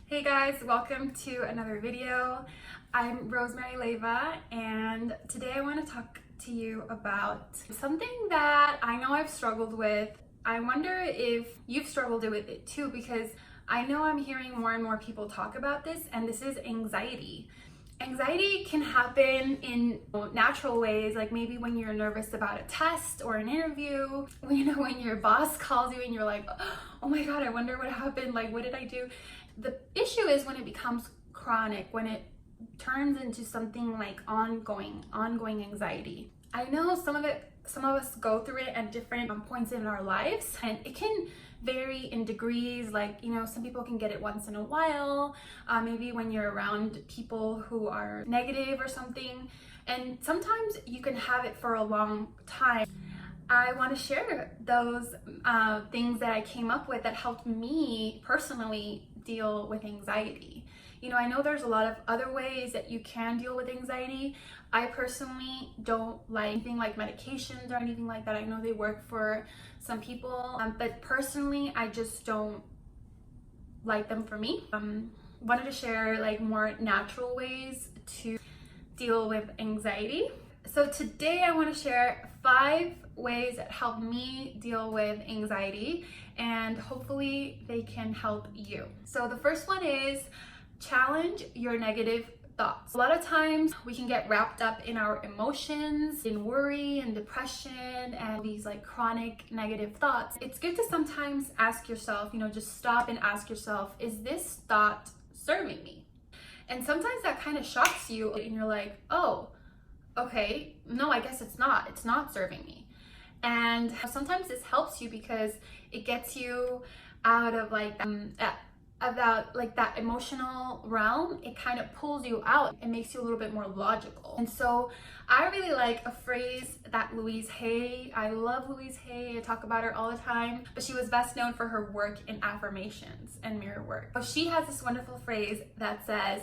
Hey guys, welcome to another video. I'm Rosemary Leyva, and today I want to talk to you about something that I know I've struggled with. I wonder if you've struggled with it too, because I know I'm hearing more and more people talk about this, and this is anxiety. Anxiety can happen in natural ways, like maybe when you're nervous about a test or an interview, when your boss calls you and you're like, oh my God, I wonder what happened, like what did I do? The issue is when it becomes chronic, when it turns into something like ongoing anxiety. I know some of us go through it at different points in our lives, and it can vary in degrees. Like, some people can get it once in a while, maybe when you're around people who are negative or something, and sometimes you can have it for a long time. I want to share those things that I came up with that helped me personally deal with anxiety. I know there's a lot of other ways that you can deal with anxiety. I personally don't like anything like medications or anything like that. I know they work for some people, but personally, I just don't like them for me. Wanted to share like more natural ways to deal with anxiety. So today I want to share 5 ways that help me deal with anxiety, and hopefully they can help you. So the first one is challenge your negative thoughts. A lot of times we can get wrapped up in our emotions, in worry and depression and these like chronic negative thoughts. It's good to sometimes ask yourself, just stop and ask yourself, is this thought serving me? And sometimes that kind of shocks you and you're like, oh, okay, no, I guess it's not serving me. And sometimes this helps you because it gets you out of that emotional realm. It kind of pulls you out and makes you a little bit more logical. And so I really like a phrase that Louise Hay, I love Louise Hay, I talk about her all the time, but she was best known for her work in affirmations and mirror work. So she has this wonderful phrase that says,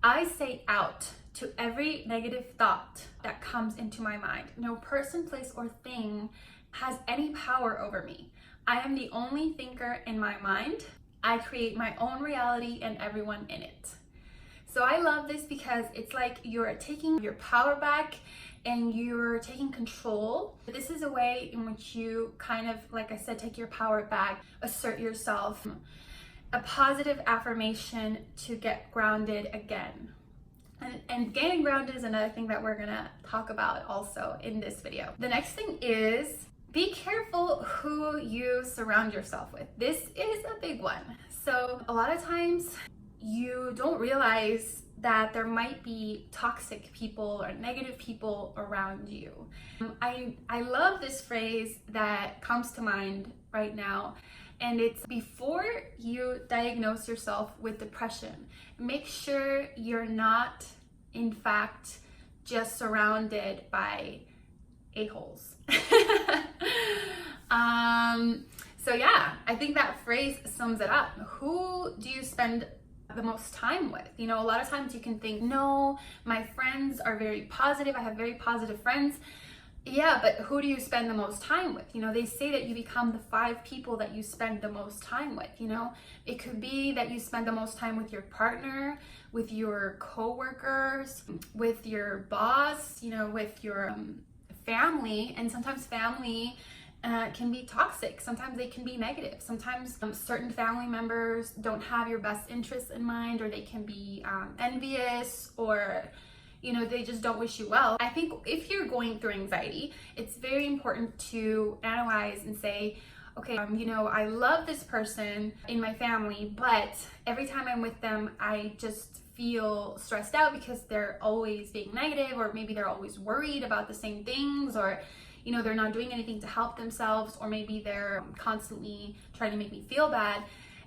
I say out to every negative thought that comes into my mind. No person, place, or thing has any power over me. I am the only thinker in my mind. I create my own reality and everyone in it. So I love this because it's like you're taking your power back and you're taking control. This is a way in which you kind of, like I said, take your power back, assert yourself. A positive affirmation to get grounded again. And getting grounded is another thing that we're gonna talk about also in this video. The next thing is be careful who you surround yourself with. This is a big one. So a lot of times you don't realize that there might be toxic people or negative people around you. I love this phrase that comes to mind right now. And it's before you diagnose yourself with depression, make sure you're not, in fact, just surrounded by a-holes. So yeah, I think that phrase sums it up. Who do you spend the most time with? A lot of times you can think, no, my friends are very positive. I have very positive friends. Yeah, but who do you spend the most time with? They say that you become the 5 people that you spend the most time with. It could be that you spend the most time with your partner, with your coworkers, with your boss, with your family. And sometimes family can be toxic. Sometimes they can be negative. Sometimes certain family members don't have your best interests in mind, or they can be envious, or they just don't wish you well. I think if you're going through anxiety, it's very important to analyze and say, okay, I love this person in my family, but every time I'm with them, I just feel stressed out because they're always being negative, or maybe they're always worried about the same things, or they're not doing anything to help themselves, or maybe they're constantly trying to make me feel bad.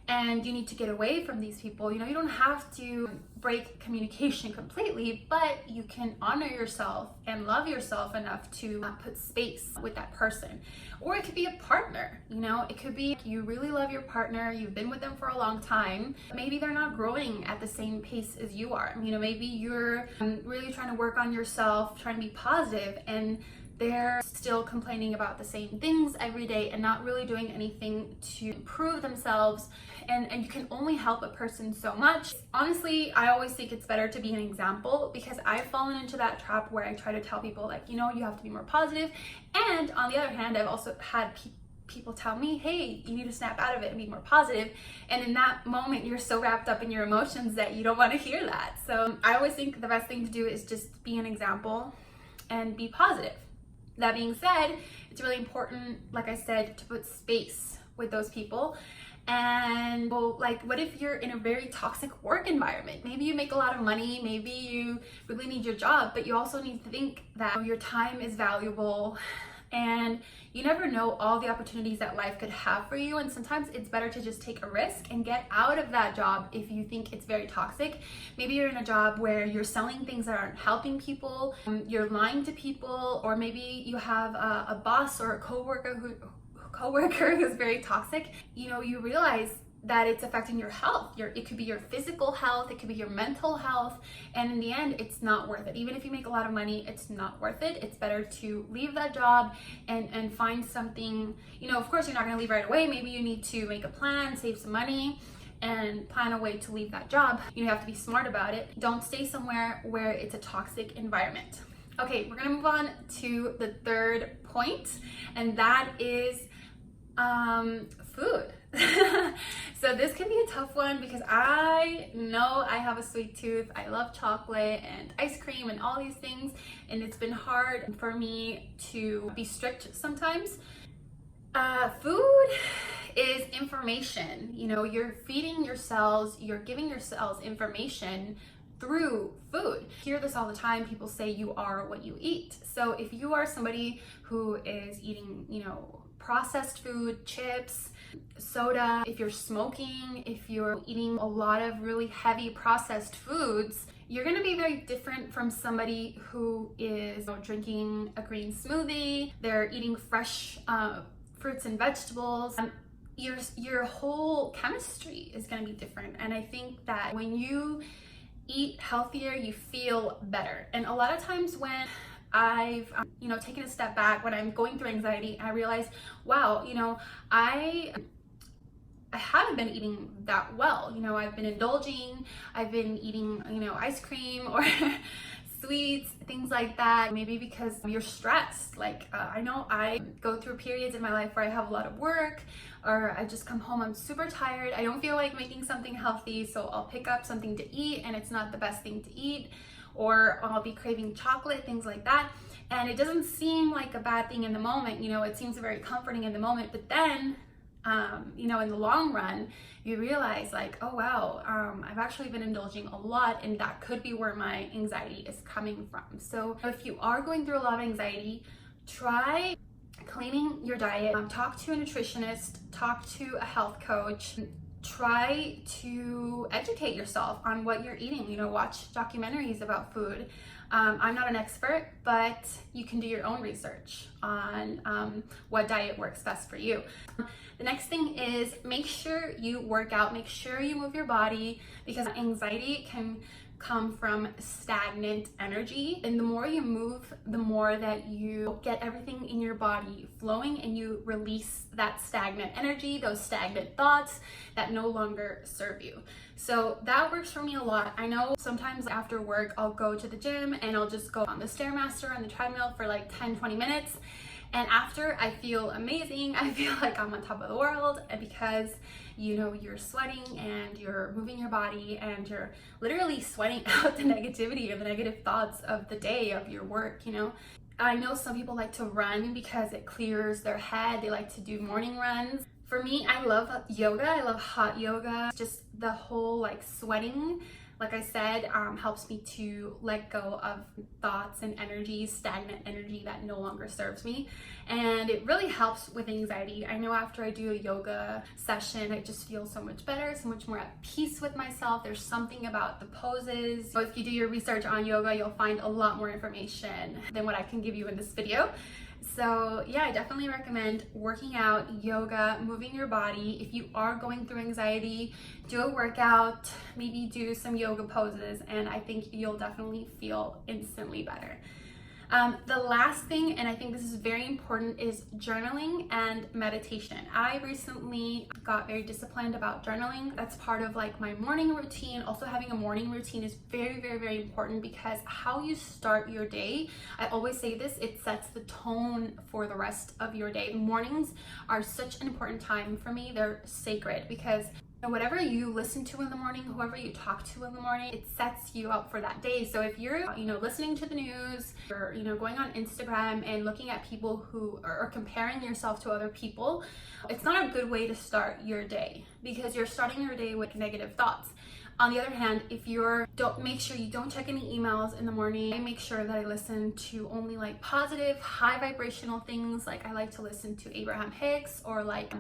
And you need to get away from these people. You don't have to break communication completely, but you can honor yourself and love yourself enough to put space with that person. Or it could be a partner. It could be you really love your partner, you've been with them for a long time. Maybe they're not growing at the same pace as you are. Maybe you're really trying to work on yourself, trying to be positive, and they're still complaining about the same things every day and not really doing anything to improve themselves. And you can only help a person so much. Honestly, I always think it's better to be an example, because I've fallen into that trap where I try to tell people, like, you know, you have to be more positive. And on the other hand, I've also had people tell me, hey, you need to snap out of it and be more positive. And in that moment, you're so wrapped up in your emotions that you don't want to hear that. So I always think the best thing to do is just be an example and be positive. That being said, it's really important, like I said, to put space with those people. And well, like, what if you're in a very toxic work environment? Maybe you make a lot of money, maybe you really need your job, but you also need to think that your time is valuable, and you never know all the opportunities that life could have for you. And sometimes it's better to just take a risk and get out of that job if you think it's very toxic. Maybe you're in a job where you're selling things that aren't helping people, you're lying to people, or maybe you have a boss or a coworker who's very toxic. You know, you realize that it's affecting your health. It could be your physical health, it could be your mental health, and in the end, it's not worth it. Even if you make a lot of money, it's not worth it. It's better to leave that job and find something, you know, of course you're not gonna leave right away. Maybe you need to make a plan, save some money, and plan a way to leave that job. You have to be smart about it. Don't stay somewhere where it's a toxic environment. Okay, we're gonna move on to the third point, and that is food. So this can be a tough one, because I know I have a sweet tooth. I love chocolate and ice cream and all these things, and it's been hard for me to be strict sometimes. Food is information. You know, you're feeding your cells, you're giving your cells information through food. I hear this all the time. People say you are what you eat. So if you are somebody who is eating, you know, processed food, chips, soda, if you're smoking, if you're eating a lot of really heavy processed foods, you're gonna be very different from somebody who is, you know, drinking a green smoothie, they're eating fresh fruits and vegetables. Your whole chemistry is gonna be different. And I think that when you eat healthier, you feel better. And a lot of times when I've, you know, taken a step back, when I'm going through anxiety, I realize, wow, you know, I haven't been eating that well. You know, I've been indulging, I've been eating, you know, ice cream or sweets, things like that. Maybe because you're stressed. Like, I know I go through periods in my life where I have a lot of work, or I just come home, I'm super tired, I don't feel like making something healthy, so I'll pick up something to eat and it's not the best thing to eat, or I'll be craving chocolate, things like that. And it doesn't seem like a bad thing in the moment, you know, it seems very comforting in the moment, but then, you know, in the long run, you realize like, oh wow, I've actually been indulging a lot, and that could be where my anxiety is coming from. So if you are going through a lot of anxiety, try cleaning your diet, talk to a nutritionist, talk to a health coach, try to educate yourself on what you're eating, you know, watch documentaries about food. I'm not an expert, but you can do your own research on what diet works best for you. The next thing is make sure you work out, make sure you move your body, because anxiety can come from stagnant energy, and the more you move, the more that you get everything in your body flowing, and you release that stagnant energy, those stagnant thoughts that no longer serve you. So that works for me a lot. I know sometimes after work I'll go to the gym and I'll just go on the Stairmaster on the treadmill for like 10-20 minutes, and after I feel amazing. I feel like I'm on top of the world, because you know, you're sweating and you're moving your body and you're literally sweating out the negativity and the negative thoughts of the day, of your work, you know. I know some people like to run because it clears their head. They like to do morning runs. For me, I love yoga. I love hot yoga. Just the whole like sweating, like I said, helps me to let go of thoughts and energy, stagnant energy that no longer serves me. And it really helps with anxiety. I know after I do a yoga session, I just feel so much better, so much more at peace with myself. There's something about the poses. So if you do your research on yoga, you'll find a lot more information than what I can give you in this video. So yeah, I definitely recommend working out, yoga, moving your body. If you are going through anxiety, do a workout, maybe do some yoga poses, and I think you'll definitely feel instantly better. The last thing, and I think this is very important, is journaling and meditation. I recently got very disciplined about journaling. That's part of like my morning routine. Also, having a morning routine is very, very, very important because how you start your day, I always say this, it sets the tone for the rest of your day. Mornings are such an important time for me. They're sacred because whatever you listen to in the morning, whoever you talk to in the morning, it sets you up for that day. So if you're, listening to the news or, going on Instagram and looking at people who are comparing yourself to other people, it's not a good way to start your day because you're starting your day with negative thoughts. On the other hand, if make sure you don't check any emails in the morning. I make sure that I listen to only like positive, high vibrational things. Like I like to listen to Abraham Hicks or like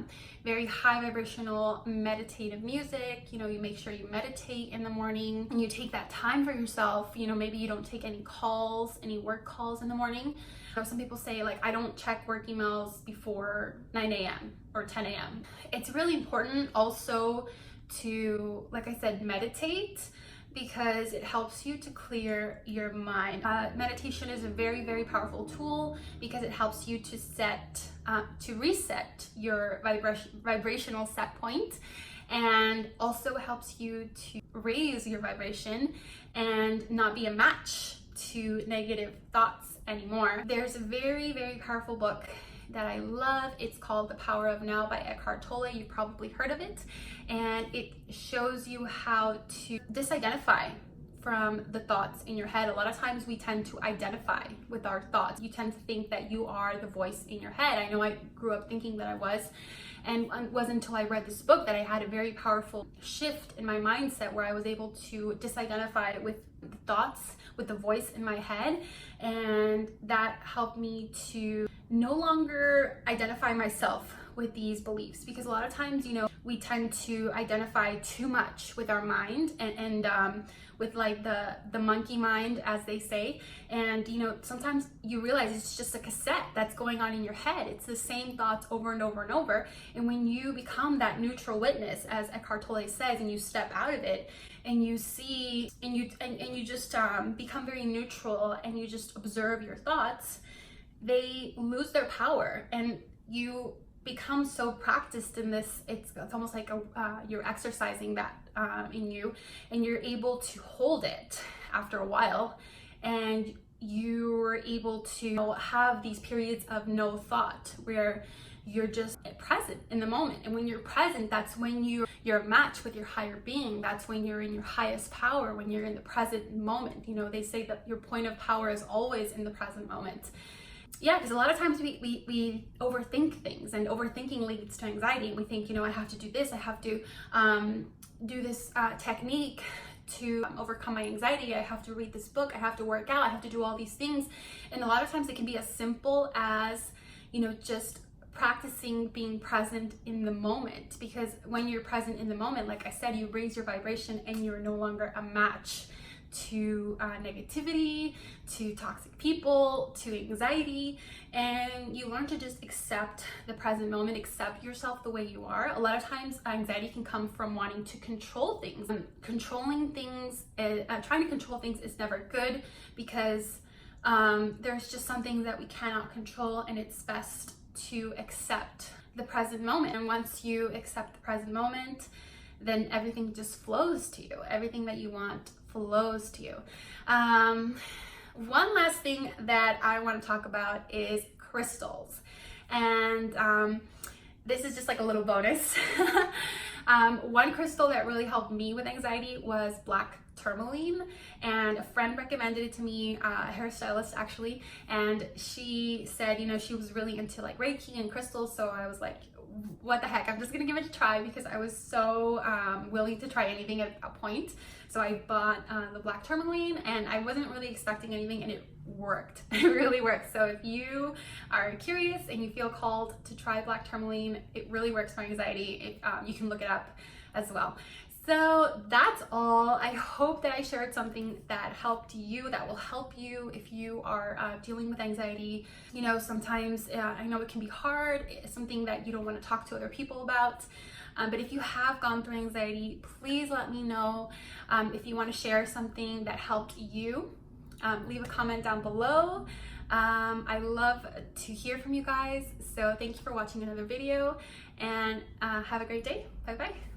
very high vibrational meditative music. You make sure you meditate in the morning and you take that time for yourself. Maybe you don't take any work calls in the morning. Some people say like, I don't check work emails before 9 a.m. or 10 a.m. It's really important also to, like I said, meditate because it helps you to clear your mind. Meditation is a very, very powerful tool because it helps you to reset your vibrational set point and also helps you to raise your vibration and not be a match to negative thoughts anymore. There's a very, very powerful book that I love. It's called The Power of Now by Eckhart Tolle. You've probably heard of it. And it shows you how to disidentify from the thoughts in your head. A lot of times we tend to identify with our thoughts. You tend to think that you are the voice in your head. I know I grew up thinking that I was, and it wasn't until I read this book that I had a very powerful shift in my mindset where I was able to disidentify with the thoughts, with the voice in my head, and that helped me to no longer identify myself with these beliefs because a lot of times we tend to identify too much with our mind and with like the monkey mind, as they say, and sometimes you realize it's just a cassette that's going on in your head. It's the same thoughts over and over and over, and when you become that neutral witness, as Eckhart Tolle says, and you step out of it and you see and you just become very neutral and you just observe your thoughts, they lose their power and you become so practiced in this. It's almost like you're exercising that in you, and you're able to hold it after a while, and you're able to have these periods of no thought where you're just present in the moment. And when you're present, that's when you're a match with your higher being. That's when you're in your highest power, when you're in the present moment. They say that your point of power is always in the present moment. Yeah, because a lot of times we overthink things, and overthinking leads to anxiety. And we think, I have to do this, I have to do this technique to overcome my anxiety, I have to read this book, I have to work out, I have to do all these things. And a lot of times it can be as simple as, just practicing being present in the moment, because when you're present in the moment, like I said, you raise your vibration and you're no longer a match to negativity, to toxic people, to anxiety, and you learn to just accept the present moment, accept yourself the way you are. A lot of times anxiety can come from wanting to control things. Trying to control things is never good because there's just some things that we cannot control, and it's best to accept the present moment. And once you accept the present moment, then everything just flows to you. Everything that you want flows to you. One last thing that I want to talk about is crystals. And this is just like a little bonus. One crystal that really helped me with anxiety was black tourmaline, and a friend recommended it to me, a hairstylist actually, and she said, she was really into like Reiki and crystals, so I was like, what the heck, I'm just gonna give it a try because I was so willing to try anything at a point. So I bought the black tourmaline, and I wasn't really expecting anything, and it worked. It really worked. So if you are curious and you feel called to try black tourmaline, it really works for anxiety. You can look it up as well. So that's all. I hope that I shared something that helped you, that will help you if you are dealing with anxiety. Sometimes I know it can be hard. It's something that you don't want to talk to other people about. But if you have gone through anxiety, please let me know. If you want to share something that helped you, leave a comment down below. I love to hear from you guys. So thank you for watching another video, and have a great day. Bye bye.